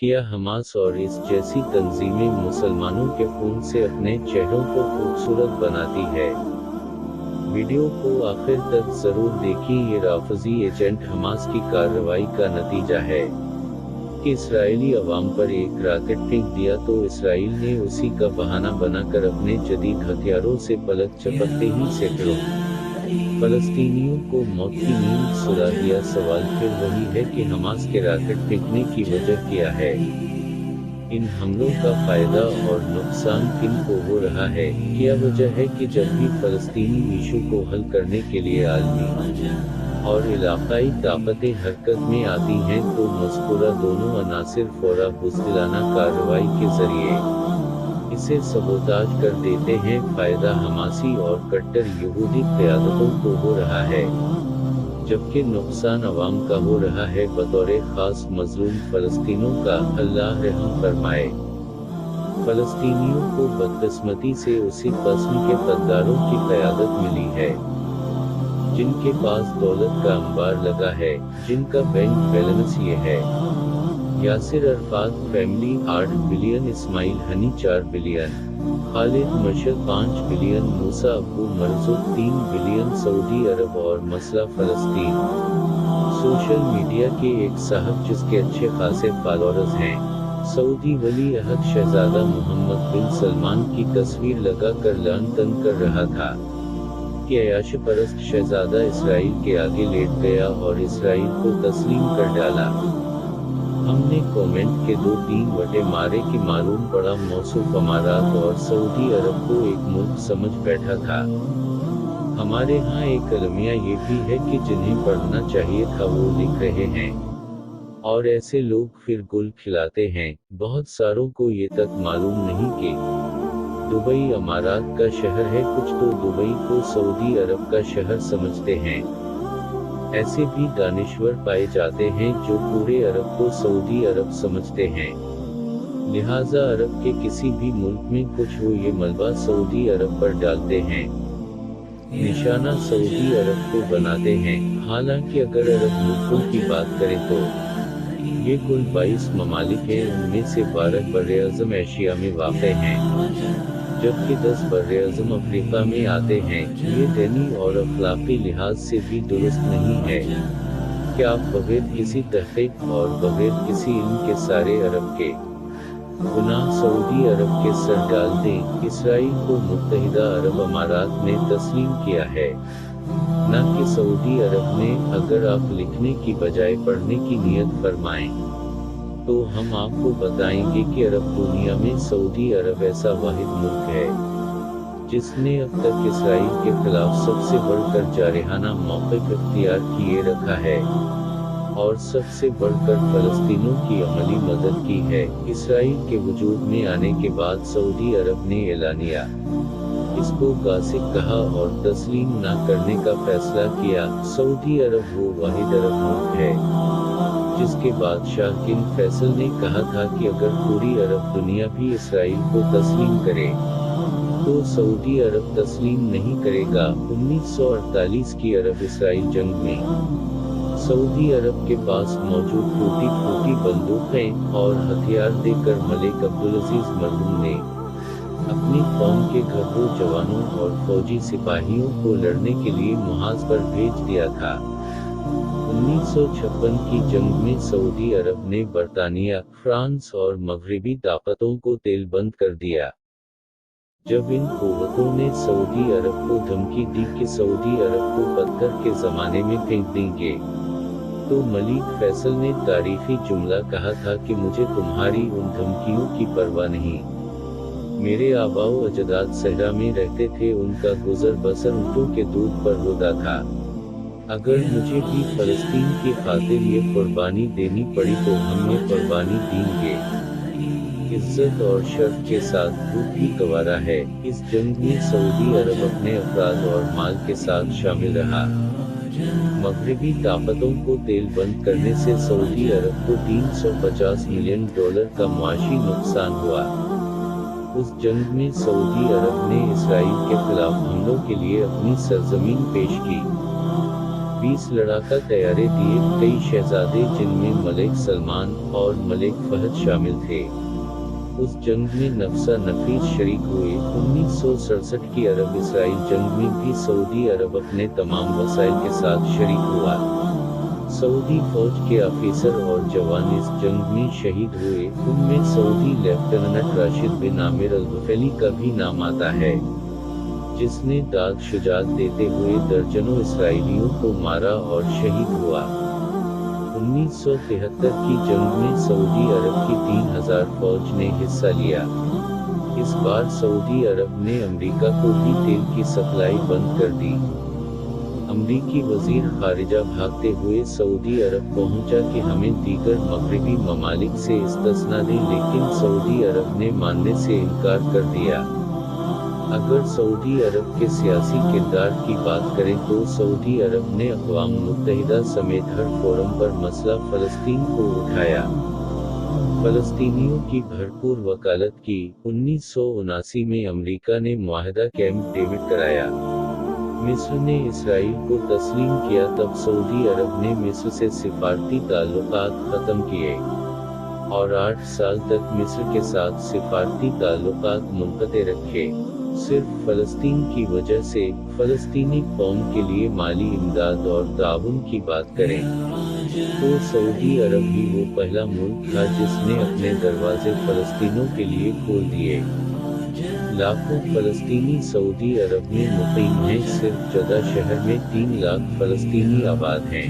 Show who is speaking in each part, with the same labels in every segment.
Speaker 1: क्या हमास और इस जैसी तंजीमें मुसलमानों के खून से अपने चेहरों को खूबसूरत बनाती है? वीडियो को आखिर तक जरूर देखिए। ये राफजी एजेंट हमास की कार्रवाई का नतीजा है कि इसराइली अवाम पर एक रॉकेट फेंक दिया तो इसराइल ने उसी का बहाना बनाकर अपने जदीद हथियारों से पलक झपकते ही सैकड़ों फलस्तीनियों को मौत की नींद सुला दिया। सवाल फिर वही है कि हमास के रॉकेट फेंकने की वजह क्या है? इन हमलों का फायदा और नुकसान किन को हो रहा है? क्या वजह है कि जब भी फलस्तीनी इशू को हल करने के लिए आलमी और इलाकाई ताकतें हरकत में आती हैं तो मज़कूरा दोनों अनासिर फौरा बुज़दिलाना कार्रवाई के जरिए इसे सबोताज कर देते हैं। फायदा हमासी और कट्टर यहूदी क़यादतों को हो रहा है, जबकि नुकसान अवाम का हो रहा है, बतौर खास मजलूम फलस्तीनों का। अल्लाह रहम फरमाए। फलस्तीनियों को बदकिस्मती से उसी किस्म के गद्दारों की क़यादत मिली है जिनके पास दौलत का अंबार लगा है, जिनका बैंक बैलेंस ये है। Yasser Arafat family 8 billion, Ismail Haniyeh 4 billion, Khalid Mashal 5 billion, Musa Abu Marzouk 3 billion, सऊदी अरब और मसला फ़लस्तीन। सोशल मीडिया के एक साहब जिसके अच्छे खासे फॉलोअर्स हैं, सऊदी वली अहद शहजादा मोहम्मद बिन सलमान की तस्वीर लगाकर लान-तन कर रहा था कि अयाश परस्त शहजादा इसराइल के आगे लेट गया और इसराइल को तस्लीम कर डाला। हमने कमेंट के 2-3 वटे मारे कि मालूम पड़ा मौसूफ अमारात और सऊदी अरब को एक मुल्क समझ बैठा था। हमारे यहाँ एक अलमिया ये भी है कि जिन्हें पढ़ना चाहिए था वो लिख रहे हैं, और ऐसे लोग फिर गुल खिलाते हैं। बहुत सारों को ये तक मालूम नहीं कि दुबई अमारात का शहर है। कुछ तो दुबई को सऊदी अरब का शहर समझते हैं। ऐसे भी दानिश्वर पाए जाते हैं जो पूरे अरब को सऊदी अरब समझते हैं। लिहाजा अरब के किसी भी मुल्क में कुछ हो ये मलबा सऊदी अरब पर डालते हैं, निशाना सऊदी अरब को बनाते हैं। हालांकि अगर अरब मुल्कों की बात करें तो ये कुल 22 ममालिक हैं, उनमें से 12 बर्र-ए-आज़म एशिया में वाक़े हैं, जबकि 10 बर्र-ए-आज़म अफ्रीका में आते हैं। ये दीनी और अखलाकी लिहाज से भी दुरुस्त नहीं है कि आप बगैर किसी तहक़ीक़ और बगैर किसी इल्म के सारे अरब के गुनाह सऊदी अरब के सर डाल दें। इसराइल को मुत्तहिदा अरब अमारात ने तस्लीम किया है, न कि सऊदी अरब ने। अगर आप लिखने की बजाय पढ़ने की नियत फरमाएं तो हम आपको बताएंगे कि अरब दुनिया में सऊदी अरब ऐसा वाहिद मुल्क है जिसने अब तक इसराइल के खिलाफ सबसे बढ़कर जारहाना मौक़िफ़ इख्तियार किए रखा है और सबसे बढ़कर फ़लस्तीनों की अमली मदद की है। इसराइल के वजूद में आने के बाद सऊदी अरब ने एलानिया इसको गासिब कहा और तस्लीम न करने का फैसला किया। सऊदी अरब वो वाहिद अरब मुल्क है जिसके बादशाह किंग फैसल ने कहा था कि अगर पूरी अरब दुनिया भी इसराइल को तस्लीम करे तो सऊदी अरब तस्लीम नहीं करेगा। 1948 की अरब इसराइल जंग में सऊदी अरब के पास मौजूद टूटी-फूटी बंदूकें और हथियार देकर मलिक अब्दुलअजीज मरहूम ने अपनी कौम के घबरू जवानों और फौजी सिपाहियों को लड़ने के लिए मुहाज पर भेज दिया था। 1956 की जंग में सऊदी अरब ने बरतानिया, फ्रांस और मगरिबी ताकतों को तेल बंद कर दिया। जब इन कुव्वतों ने सऊदी अरब को धमकी दी कि सऊदी अरब को पत्थर के ज़माने में फेंक देंगे, तो मलिक फैसल ने तारीखी जुमला कहा था कि मुझे तुम्हारी उन धमकियों की परवाह नहीं। मेरे आबाओ अजदाद सहरा में रहते थे, उनका गुजर बसर ऊँटों के दूध पर होता था। अगर मुझे भी फ़लस्तीन की खातिर ये कुर्बानी देनी पड़ी तो हम ये कुर्बानी देंगे। इज्जत और शर्फ के साथ खूब भी गवारा है। इस जंग में सऊदी अरब अपने अफराद और माल के साथ शामिल रहा। मगरिबी ताकतों को तेल बंद करने से सऊदी अरब को $350 मिलियन का मुआशी नुकसान हुआ। उस जंग में सऊदी अरब ने इसराइल के खिलाफ हमलों के लिए अपनी सरजमीन पेश की। 20 लड़ाका तैयारे दिए, कई शहजादे जिनमें मलिक सलमान और मलिक फहद शामिल थे। उस जंग में नफसा नफीस शरीक हुए। 1967 की अरब इसराइल जंग में भी सऊदी अरब अपने तमाम वसाइल के साथ शरीक हुआ। सऊदी फौज के ऑफिसर और जवान इस जंग में शहीद हुए। उनमें सऊदी लेफ्टिनेंट राशिद बिन आमिर अल-गुफैली का भी नाम आता है, जिसने दाग शुजात देते हुए दर्जनों इसराइलियों को मारा और शहीद हुआ। 1973 की जंग में सऊदी अरब की 3000 फौज ने हिस्सा लिया। इस बार सऊदी अरब ने अमेरिका को भी तेल की सप्लाई बंद कर दी। अमरीकी वजीर खारिजा भागते हुए सऊदी अरब पहुंचा कि हमें दीगर मगरिबी ममालिक से इस्तिस्ना दें, लेकिन सऊदी अरब ने मानने से इनकार कर दिया। अगर सऊदी अरब के सियासी किरदार की बात करें तो सऊदी अरब ने अक़वाम मुत्तहिदा समेत हर फोरम पर मसला फ़लस्तीन को उठाया। फ़लस्तीनियों की भरपूर वकालत की। 1979 में अमेरिका ने मुआहदा कैंप डेविड कराया। मिस्र ने इसराइल को तस्लीम किया, तब सऊदी अरब ने मिस्र से सिफारती ताल्लुकात ख़त्म किए और 8 साल तक मिस्र के साथ सिफारती ताल्लुकात मुनक़ते रखे। सिर्फ फ़लस्तीन की वजह से फ़लस्तीनी कौम के लिए माली इमदाद और ताउन की बात करें तो सऊदी अरब ही वो पहला मुल्क था जिसने अपने दरवाजे फ़लस्तीनों के लिए खोल दिए। लाखों फ़लस्तीनी सऊदी अरब में मुक़ीम हैं। सिर्फ जद्दा शहर में 3 लाख फ़लस्तीनी आबाद हैं।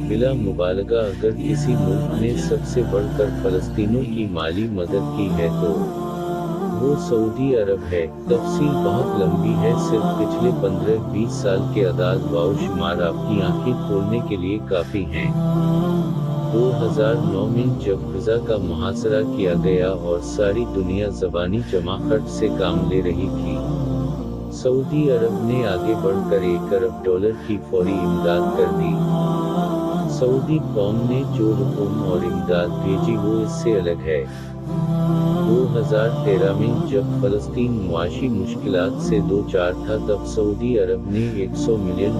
Speaker 1: बिला मुबालगा अगर किसी मुल्क ने सबसे बढ़कर फ़लस्तीनों की माली मदद की है तो वो सऊदी अरब है। तफसील बहुत लंबी है, सिर्फ पिछले 15-20 साल के अदाद व शुमार आपकी आंखें खोलने के लिए काफ़ी हैं। 2009 में जब गज़ा का मुहासरा किया गया और सारी दुनिया ज़बानी जमाखर्च से काम ले रही थी, सऊदी अरब ने आगे बढ़कर $1 अरब की फौरी इमदाद कर दी। सऊदी कौम ने जो रकूम और इमदाद भेजी वो इससे अलग है। 2013 में जब फ़लस्तीन मुआशी मुश्किलात से दो चार था, तब सऊदी अरब ने $100 मिलियन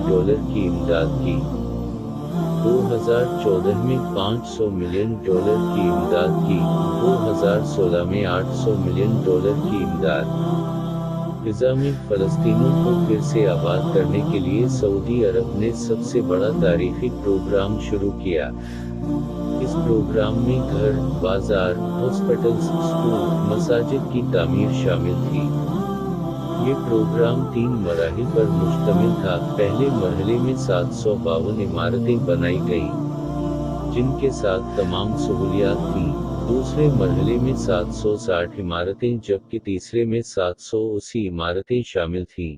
Speaker 1: की इमदाद की। 2014 में $500 मिलियन की इमदाद की। 2016 में $800 मिलियन की इमदाद। गज़ा में फ़लस्तीनों को फिर से आबाद करने के लिए सऊदी अरब ने सबसे बड़ा तारीखी प्रोग्राम शुरू किया। इस प्रोग्राम में घर, बाजार, हॉस्पिटल्स, स्कूल, मसाजिद की तामीर शामिल थी। ये प्रोग्राम 3 मराहिल पर मुश्तमिल था। पहले मरहले में 752 इमारतें बनाई गईं, जिनके साथ तमाम सहूलियात थीं। दूसरे मरहले में 760 इमारतें, जबकि तीसरे में 780 इमारतें शामिल थीं।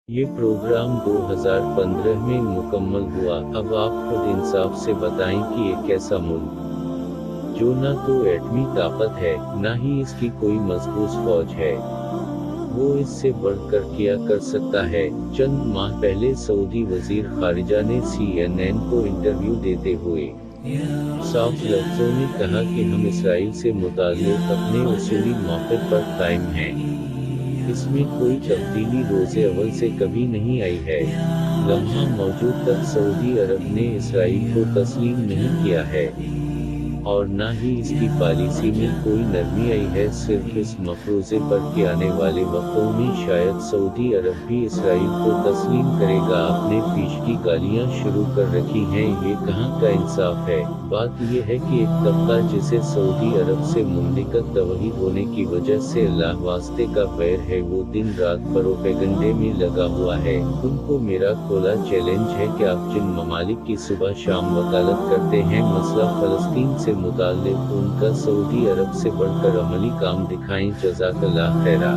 Speaker 1: ये प्रोग्राम 2015 में मुकम्मल हुआ। अब आप खुद इंसाफ से बताएं कि एक ऐसा मुल्क जो ना तो एटमी ताकत है, ना ही इसकी कोई मजबूत फौज है, वो इससे बढ़कर क्या कर सकता है। चंद माह पहले सऊदी वजीर खारिजा ने CNN को इंटरव्यू देते हुए साफ लफ्जों में कहा कि हम इसराइल से मुताल्लिक़ अपने उसूली मौक़िफ़ पर कायम हैं। इसमें कोई तब्दीली रोज़े अव्वल से कभी नहीं आई है। लम्हा मौजूद तक सऊदी अरब ने इसराइल को तस्लीम नहीं किया है और ना ही इसकी पॉलिसी में कोई नरमी आई है। सिर्फ इस मफरूज़े पर कि आने वाले वक्तों में शायद सऊदी अरब भी इसराइल को तस्लीम करेगा, आपने फीश की गालियाँ शुरू कर रखी हैं। ये कहाँ का इंसाफ है। बात यह है कि एक तबका जिसे सऊदी अरब से मुमलिकत तवहीद होने की वजह से अल्लाह वास्ते का बैर है, वो दिन रात प्रोपेगंडे में लगा हुआ है। उनको मेरा खुला चैलेंज है कि आप जिन ममालिक की सुबह शाम वकालत करते हैं मसला फ़लस्तीन से मुताल्लिक़, उनका सऊदी अरब से बढ़कर अमली काम दिखाएं। जज़ाकल्लाह खैरा।